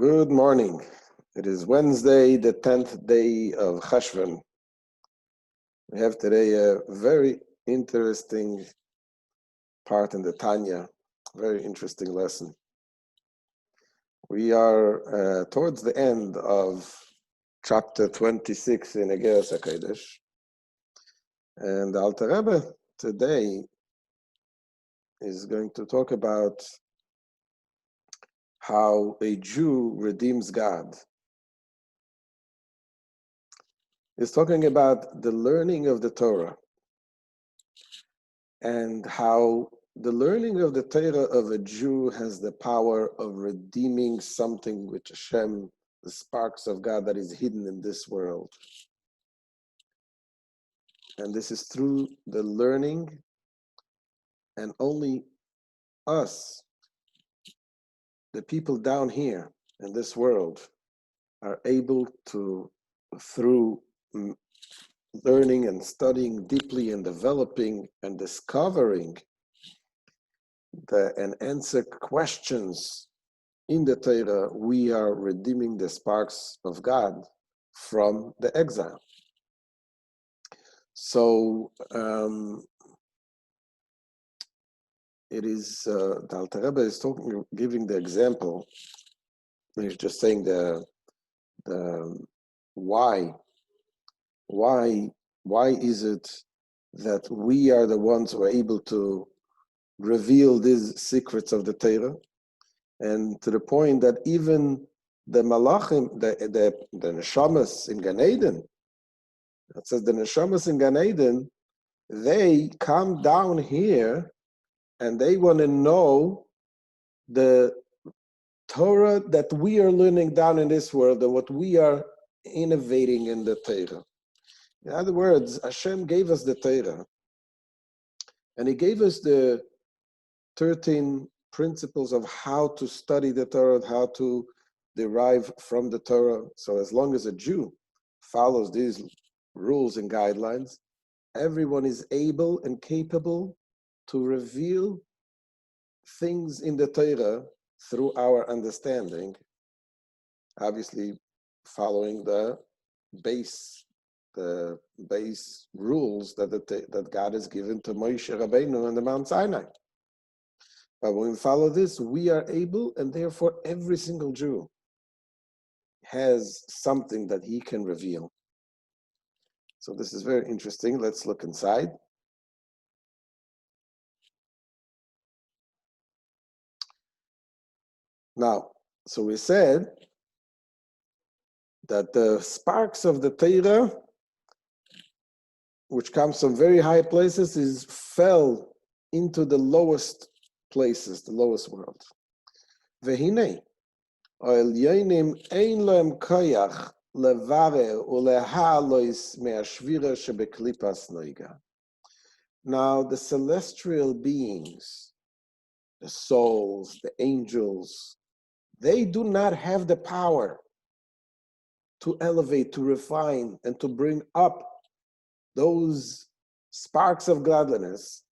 Good morning. It is Wednesday, the 10th day of Cheshvan. We have today a very interesting part in the Tanya, very interesting lesson. We are towards the end of chapter 26 in Igeret HaKodesh. And the Alter Rebbe today is going to talk about how a Jew redeems God. He's talking about the learning of the Torah and how the learning of the Torah of a Jew has the power of redeeming something which Hashem, the sparks of God that is hidden in this world. And this is through the learning, and only us, the people down here in this world, are able to, through learning and studying deeply and developing and discovering and answer questions in the Torah, we are redeeming the sparks of God from the exile. So it is the Alter Rebbe is giving the example. He's just saying the why is it that we are the ones who are able to reveal these secrets of the Torah, and to the point that even the malachim, the neshamas in Gan Eden, it says the neshamas in Gan Eden, they come down here and they want to know the Torah that we are learning down in this world and what we are innovating in the Torah. In other words, Hashem gave us the Torah, and He gave us the 13 principles of how to study the Torah, how to derive from the Torah. So as long as a Jew follows these rules and guidelines, everyone is able and capable to reveal things in the Torah through our understanding, obviously following the base rules that God has given to Moshe Rabbeinu on the Mount Sinai. But when we follow this, we are able, and therefore every single Jew has something that he can reveal. So this is very interesting. Let's look inside. Now, so we said that the sparks of the Torah, which comes from very high places, fell into the lowest places, the lowest world. Vehine, העליונים אין להם כוח לברר ולהעלות מהשבירה שבקליפת נוגה. Now, the celestial beings, the souls, the angels, they do not have the power to elevate, to refine, and to bring up those sparks of godliness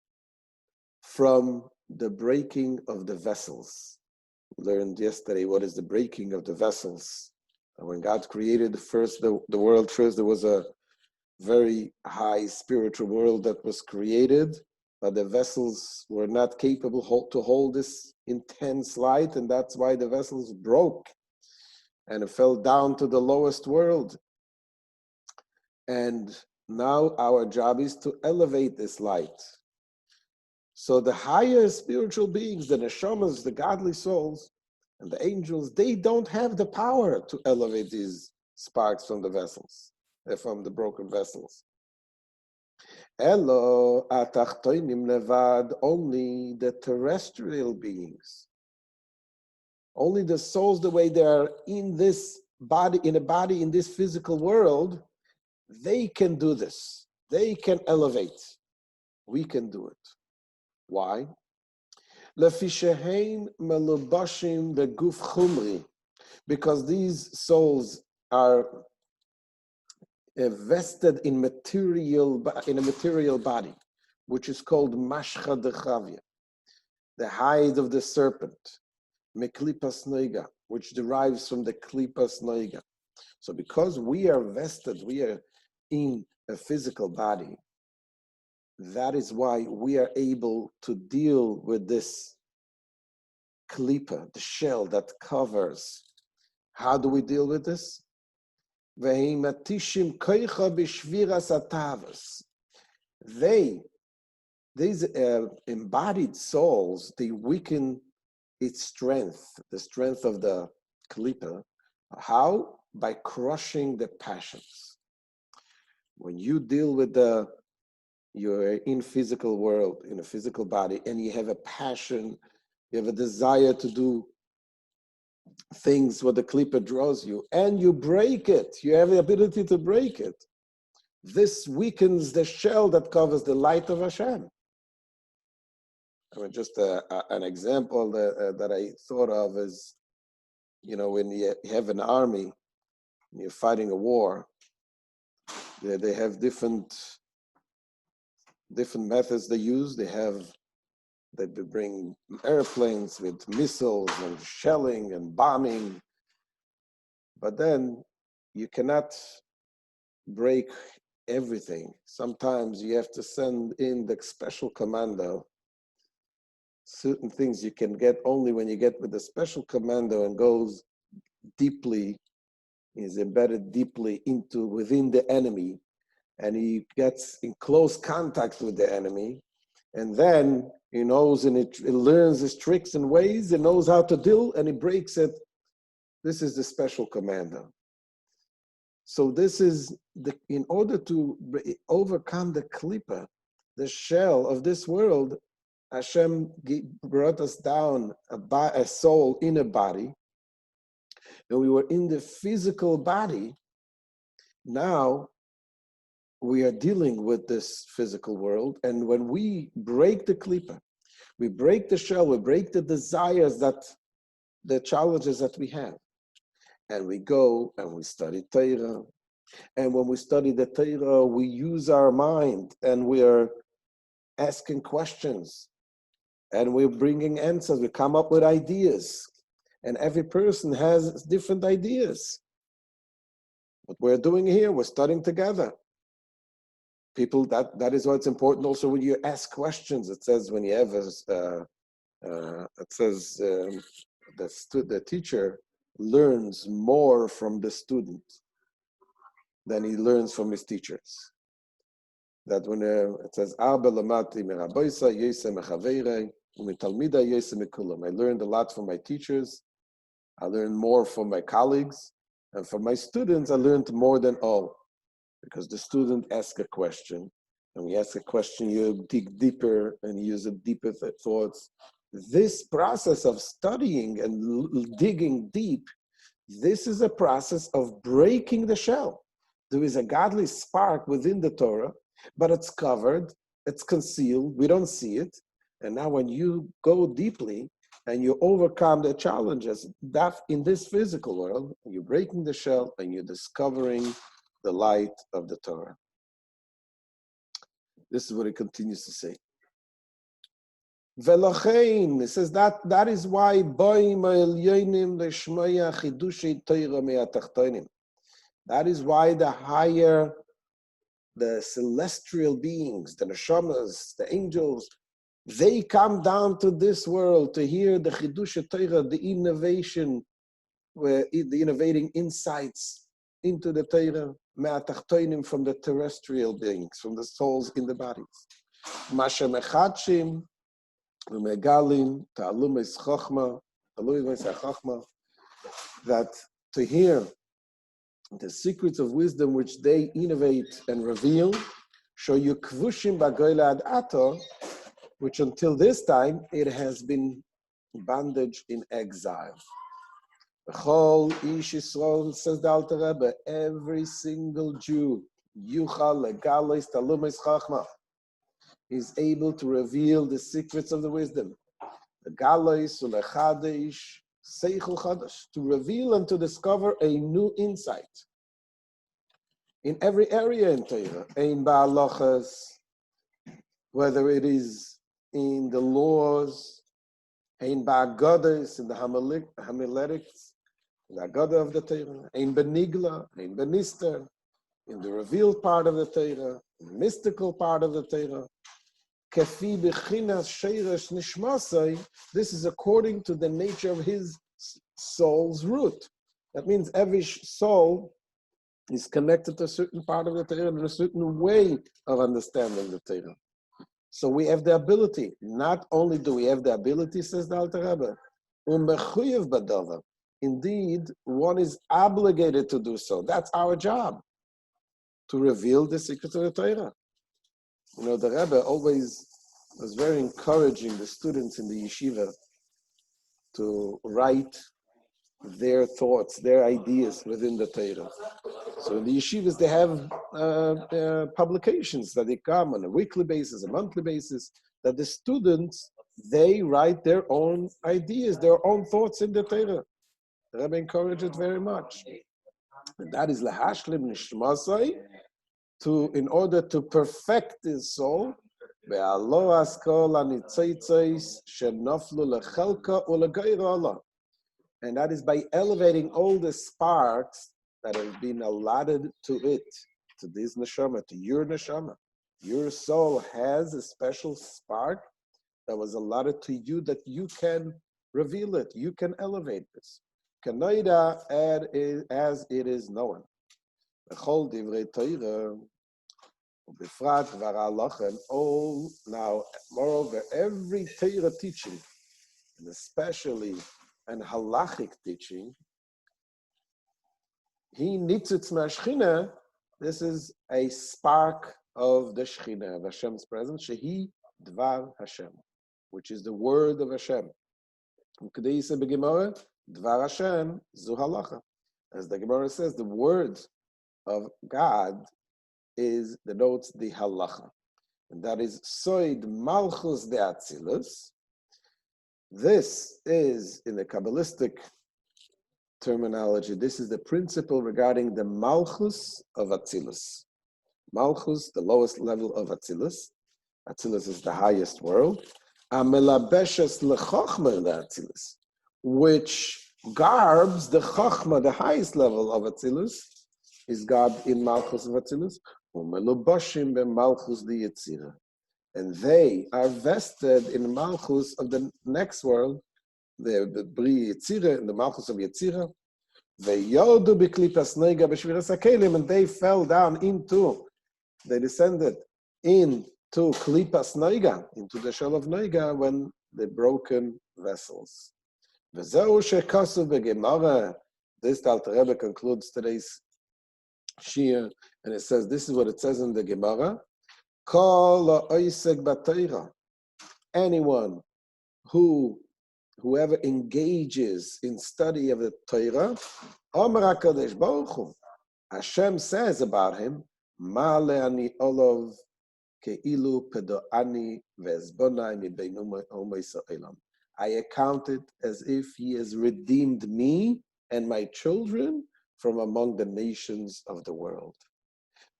from the breaking of the vessels. We learned yesterday what is the breaking of the vessels. When God created the world first, there was a very high spiritual world that was created, but the vessels were not capable to hold this intense light, and that's why the vessels broke and it fell down to the lowest world. And now our job is to elevate this light. So the higher spiritual beings, the neshamas, the godly souls, and the angels, they don't have the power to elevate these sparks from the vessels, from the broken vessels. Elo atachtonim levad, only the terrestrial beings, only the souls, the way they are in this body, in this physical world, they can do this. They can elevate. We can do it. Why? Lefishehein melubashim beguf chumri, because these souls are vested in a material body, which is called mashcha dechavia, the hide of the serpent. meklipas noiga, which derives from the klipas noiga. So because we are vested, we are in a physical body, that is why we are able to deal with this klipa, the shell that covers. How do we deal with this? These embodied souls, they weaken its strength, the strength of the klipa. How? By crushing the passions. When you deal with you're in physical world, in a physical body, and you have a passion, you have a desire to do things what the klipa draws you, and you break it, you have the ability to break it. This weakens the shell that covers the light of Hashem. I mean, just an example that I thought of is, when you have an army, and you're fighting a war, they have different methods they use. They bring airplanes with missiles and shelling and bombing. But then you cannot break everything. Sometimes you have to send in the special commando. Certain things you can get only when you get with the special commando and goes deeply, is embedded deeply within the enemy, and he gets in close contact with the enemy, and then he knows and it learns his tricks and ways, and knows how to deal, and he breaks it. This is the special commando. So this is in order to overcome the klipa, the shell of this world, Hashem brought us down a soul in a body, and we were in the physical body. Now we are dealing with this physical world, and when we break the klipa, we break the shell, we break the desires, the challenges that we have, and we go and we study Torah. And when we study the Torah, we use our mind, and we are asking questions, and we're bringing answers. We come up with ideas, and every person has different ideas. What we're doing here, we're studying together. People, that is why it's important also when you ask questions. It says when you have the teacher learns more from the student than he learns from his teachers. That when it says, I learned a lot from my teachers, I learned more from my colleagues, and from my students, I learned more than all. Because the student asks a question, and when you ask a question, you dig deeper and use deeper thoughts. This process of studying and digging deep, this is a process of breaking the shell. There is a godly spark within the Torah, but it's covered, it's concealed, we don't see it. And now when you go deeply and you overcome the challenges that in this physical world, you're breaking the shell and you're discovering the light of the Torah. This is what it continues to say. Velochein, it says that is why that is why the celestial beings, the neshamas, the angels, they come down to this world to hear the Chidush Torah, the innovation, the innovating insights into the Torah, me'atachtoinim, from the terrestrial beings, from the souls in the bodies. Masha mechadshim, u'megalim, ta'alumes chochma, that to hear the secrets of wisdom which they innovate and reveal, show you kvushim b'goyla ad ato, which until this time it has been bondage in exile. B'chol ish Yisrael, says the Alter Rebbe, every single Jew, yuchal legalois talumes chachma, is able to reveal the secrets of the wisdom. The galois ulechadesh seichel chadash, to reveal and to discover a new insight in every area in Torah, in ba'alachas, whether it is in the laws, Ein ba'agodas, in the homiletics, in the Agada of the Torah. Ein benigla, ein benister, in the revealed part of the Torah, in the mystical part of the Torah. Kefi bechinas sheirish nishmasai, this is according to the nature of his soul's root. That means every soul is connected to a certain part of the Torah and a certain way of understanding the Torah. So we have the ability. Not only do we have the ability, says the Alter Rebbe, u'mechuyev b'davar. Indeed, one is obligated to do so. That's our job, to reveal the secrets of the Torah. You know, the Rebbe always was very encouraging the students in the yeshiva to write their thoughts, their ideas within the Torah. So in the yeshivas, they have publications that they come on a weekly basis, a monthly basis, that the students, they write their own ideas, their own thoughts in the Torah. The Rebbe encouraged it very much. And that is lahashlim nishmasai, in order to perfect his soul, and that is by elevating all the sparks that have been allotted to it, to this neshama, to your neshama. Your soul has a special spark that was allotted to you that you can reveal it, you can elevate this. Kanoida as it is known. B'chol divrei Torah, b'frat dvar halacha, and all now, moreover, every Torah teaching, and especially an halachic teaching, he nitzitz ma'ashchina, this is a spark of the Shechina, of Hashem's presence, shehi dvar Hashem, which is the word of Hashem. Ukdei yiseh b'gemara, dvar Hashem zu halacha. As the Gemara says, the word of God denotes the halacha. And that is soid malchus de atzilus. This is, in the Kabbalistic terminology, this is the principle regarding the malchus of atzilus. Malchus, the lowest level of atzilus. Atzilus is the highest world. Amelabeshes lechochma de atzilus, which garbs the chochma, the highest level of atzilus, is garbed in malchus of atzilus. Umelubashim be malchus de yetzirah. And they are vested in malchus of the next world, the Bri Yetzirah, in the malchus of Yetzirah. Ve'yodu b'klipas noiga b'shviras hakelim, and they fell down they descended into klipas noiga, into the shell of noiga, when the broken vessels. V'zeu shekasu v'gemara. This Alter Rebbe concludes today's shir, and it says, this is what it says in the Gemara. Anyone whoever engages in study of the Torah, Omer HaKodesh Baruch Hu, Hashem says about him, Ma'ale ani olav ke'ilu pedo'ani ve'ezbonai mibeinu omei sa'elam. I account it as if he has redeemed me and my children from among the nations of the world,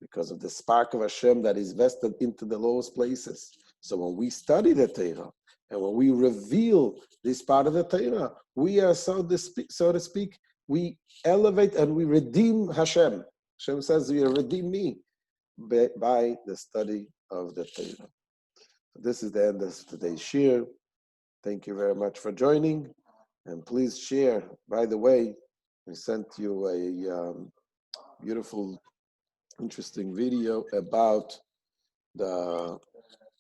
because of the spark of Hashem that is vested into the lowest places. So when we study the Torah, and when we reveal this part of the Torah, we are, so to speak, we elevate and we redeem Hashem. Hashem says, you redeem me by the study of the Torah. This is the end of today's shir. Thank you very much for joining, and please share. By the way, we sent you a beautiful, interesting video about the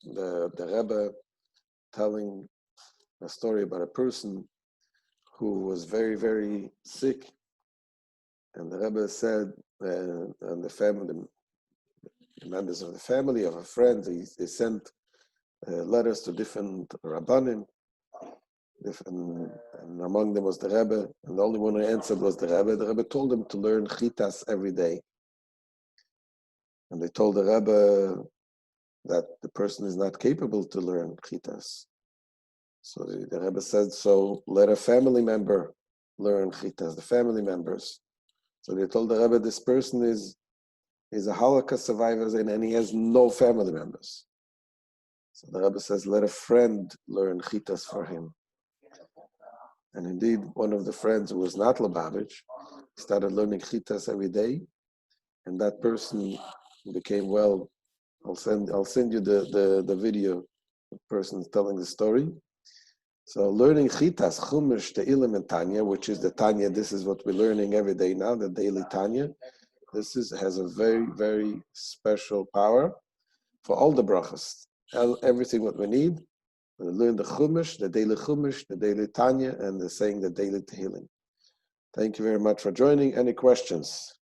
Rebbe telling a story about a person who was very, very sick, and the Rebbe said, and the family, the members of the family, of a friend, they sent letters to different Rabbanim, and among them was the Rebbe, and the only one who answered was the Rebbe. The Rebbe told them to learn chitas every day. And they told the Rebbe that the person is not capable to learn chitas. So the Rebbe said, so let a family member learn chitas, the family members. So they told the Rebbe, this person is a Holocaust survivor and he has no family members. So the Rebbe says, let a friend learn chitas for him. And indeed, one of the friends who was not Lubavitch started learning Chitas every day, and that person became well. I'll send you the video. The person is telling the story. So learning Chitas, Chumash, Te'ilim, and Tanya, which is the Tanya. This is what we're learning every day now, the daily Tanya. This has a very, very special power for all the brachas, everything what we need. We learn the Chumash, the daily Tanya, and saying the daily Tehillim. Thank you very much for joining. Any questions?